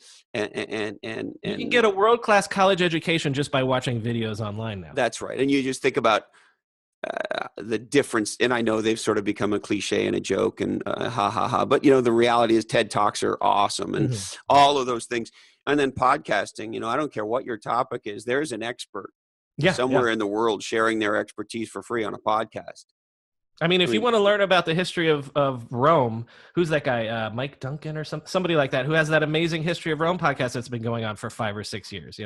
[SPEAKER 2] you can get a world-class college education just by watching videos online now.
[SPEAKER 1] That's right. And you just think about the difference, and I know they've sort of become a cliche and a joke and ha ha ha, but the reality is TED Talks are awesome and all of those things. And then podcasting, I don't care what your topic is, there's an expert somewhere in the world sharing their expertise for free on a podcast.
[SPEAKER 2] I mean, if you want to learn about the history of Rome, who's that guy, Mike Duncan or somebody like that, who has that amazing History of Rome podcast that's been going on for 5 or 6 years,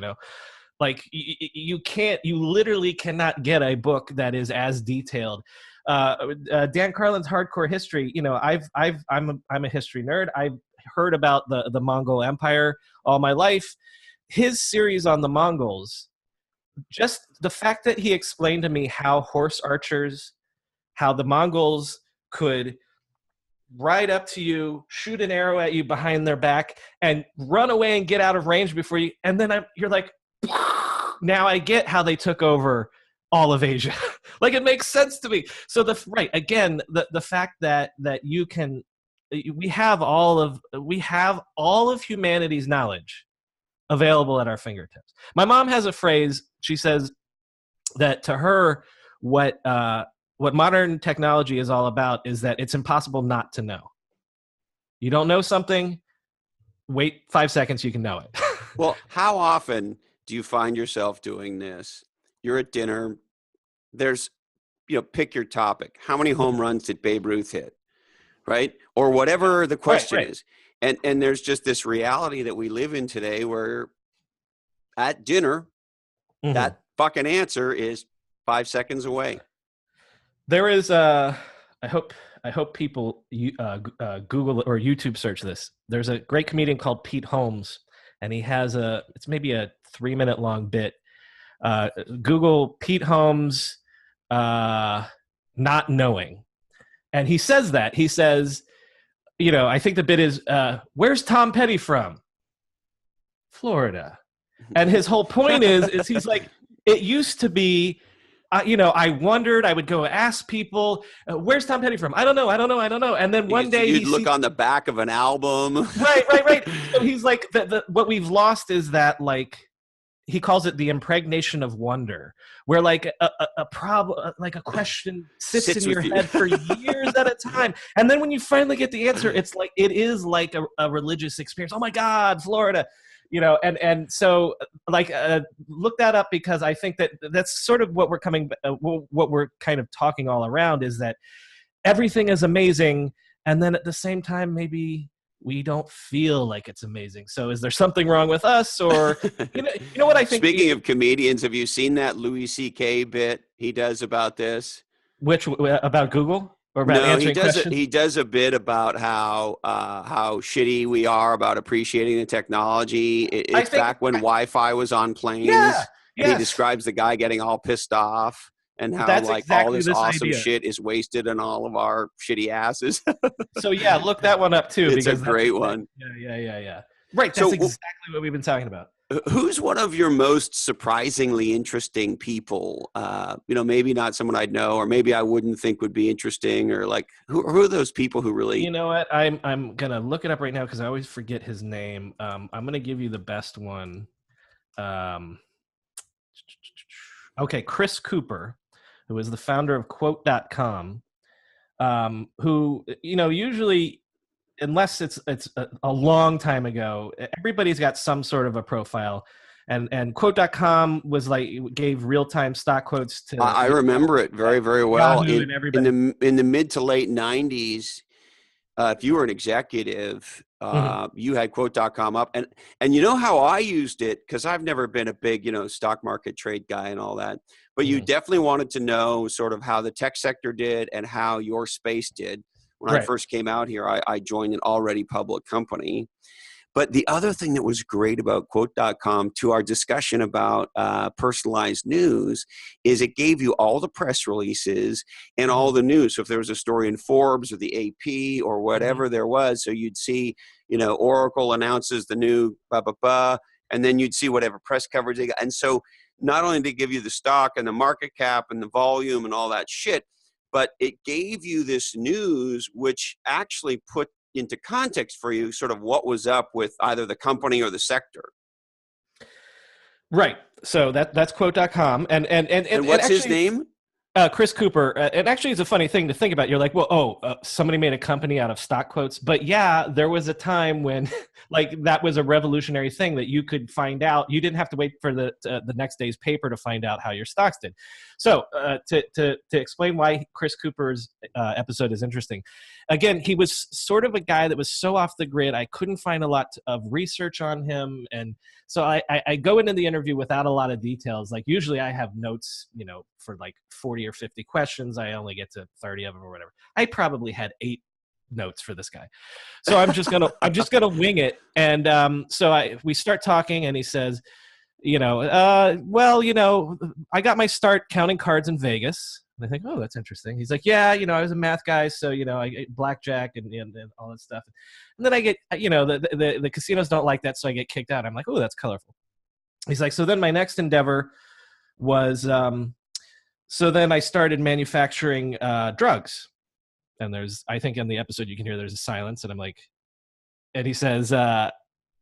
[SPEAKER 2] like you literally cannot get a book that is as detailed. Dan Carlin's Hardcore History, I'm a history nerd. I've heard about the Mongol Empire all my life. His series on the Mongols, just the fact that he explained to me how the Mongols could ride up to you, shoot an arrow at you behind their back, and run away and get out of range before you. And then you're like, now I get how they took over all of Asia. Like, it makes sense to me. So the fact that we have all of humanity's knowledge available at our fingertips. My mom has a phrase. She says that to her, what modern technology is all about is that it's impossible not to know. You don't know something, wait 5 seconds, you can know it.
[SPEAKER 1] Well, how often do you find yourself doing this? You're at dinner, there's, pick your topic. How many home runs did Babe Ruth hit? Right? Or whatever the question is. And there's just this reality that we live in today where at dinner, that fucking answer is 5 seconds away.
[SPEAKER 2] There is I hope people Google or YouTube search this. There's a great comedian called Pete Holmes, and he has it's maybe a 3-minute long bit. Google Pete Holmes not knowing. And he says that. He says, I think the bit is, where's Tom Petty from? Florida. And his whole point is he's like, it used to be, I wondered, I would go ask people, where's Tom Petty from? I don't know. And then one day
[SPEAKER 1] you'd look on the back of an album.
[SPEAKER 2] Right. So he's like, what we've lost is that, like, he calls it the impregnation of wonder, where like a problem, like a question sits in your head for years at a time. And then when you finally get the answer, it is like a religious experience. Oh my God, Florida, and so like, look that up, because I think that's sort of what we're kind of talking all around, is that everything is amazing. And then at the same time, maybe we don't feel like it's amazing. So is there something wrong with us? Or, you know what I think?
[SPEAKER 1] Speaking of comedians, have you seen that Louis C.K. bit he does about this?
[SPEAKER 2] Which, about Google or about
[SPEAKER 1] No,
[SPEAKER 2] answering questions?
[SPEAKER 1] he does a bit about how shitty we are about appreciating the technology. It's back when Wi-Fi was on planes,
[SPEAKER 2] yeah,
[SPEAKER 1] and he
[SPEAKER 2] yes,
[SPEAKER 1] describes the guy getting all pissed off and how
[SPEAKER 2] that's
[SPEAKER 1] like all
[SPEAKER 2] exactly
[SPEAKER 1] this
[SPEAKER 2] this
[SPEAKER 1] awesome
[SPEAKER 2] idea.
[SPEAKER 1] shit is wasted on all of our shitty asses.
[SPEAKER 2] So yeah, look that one up too,
[SPEAKER 1] It's a
[SPEAKER 2] because that's
[SPEAKER 1] great one.
[SPEAKER 2] yeah. Right, that's
[SPEAKER 1] So
[SPEAKER 2] exactly what we've been talking about.
[SPEAKER 1] who's one of your most surprisingly interesting people? Maybe not someone I'd know, or maybe I wouldn't think would be interesting, or like who are those people who really?
[SPEAKER 2] You know what? I'm gonna look it up right now because I always forget his name. I'm gonna give you the best one. Okay, Chris Cooper, who is the founder of Quote.com, who usually, unless it's a long time ago, everybody's got some sort of a profile. And Quote.com was like, gave real-time stock quotes to
[SPEAKER 1] I remember it very, very well.
[SPEAKER 2] Yahoo and everybody.
[SPEAKER 1] In the mid to late 90s, if you were an executive, you had Quote.com up. And you know how I used it? Because I've never been a big, stock market trade guy and all that. But you definitely wanted to know sort of how the tech sector did and how your space did. When I first came out here, I joined an already public company. But the other thing that was great about Quote.com, to our discussion about personalized news, is it gave you all the press releases and all the news. So if there was a story in Forbes or the AP or whatever there was, so you'd see, Oracle announces the new blah, blah, blah, and then you'd see whatever press coverage they got. And so not only did it give you the stock and the market cap and the volume and all that shit, but it gave you this news which actually put into context for you sort of what was up with either the company or the sector.
[SPEAKER 2] Right. So that's Quote.com. And
[SPEAKER 1] what's his name?
[SPEAKER 2] Chris Cooper. And actually, it's a funny thing to think about. You're like, well, somebody made a company out of stock quotes. But yeah, there was a time when like that was a revolutionary thing that you could find out. You didn't have to wait for the next day's paper to find out how your stocks did. So to explain why Chris Cooper's episode is interesting, again, he was sort of a guy that was so off the grid. I couldn't find a lot of research on him. And so I go into the interview without a lot of details. Like usually I have notes, for like 40 or 50 questions. I only get to 30 of them or whatever. I probably had 8 notes for this guy. So I'm just gonna wing it. And we start talking, and he says, I got my start counting cards in Vegas. And I think, oh, that's interesting. He's like, yeah, I was a math guy, so I blackjack and all that stuff. And then I get, the casinos don't like that, so I get kicked out. I'm like, oh, that's colorful. He's like, so then my next endeavor was, so then I started manufacturing drugs. And I think in the episode you can hear there's a silence, and I'm like, and he says,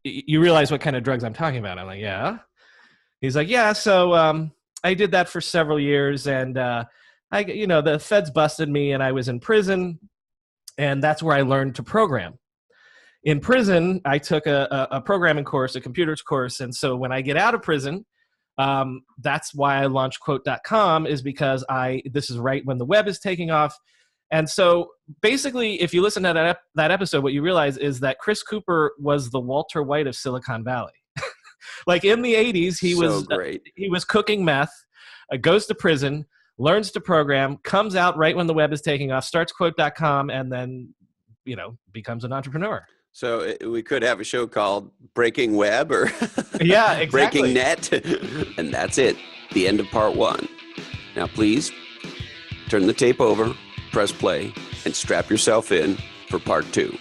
[SPEAKER 2] you realize what kind of drugs I'm talking about? I'm like, yeah. He's like, yeah, so I did that for several years, and the feds busted me, and I was in prison, and that's where I learned to program. In prison, I took a programming course, a computers course, and so when I get out of prison, that's why I launched Quote.com, is because this is right when the web is taking off. And so basically, if you listen to that episode, what you realize is that Chris Cooper was the Walter White of Silicon Valley. Like in the 80s, he was cooking meth, goes to prison, learns to program, comes out right when the web is taking off, starts Quote.com, and then, becomes an entrepreneur.
[SPEAKER 1] So we could have a show called Breaking Web or
[SPEAKER 2] yeah, exactly.
[SPEAKER 1] Breaking Net. And that's it. The end of part 1. Now, please turn the tape over, press play, and strap yourself in for part 2.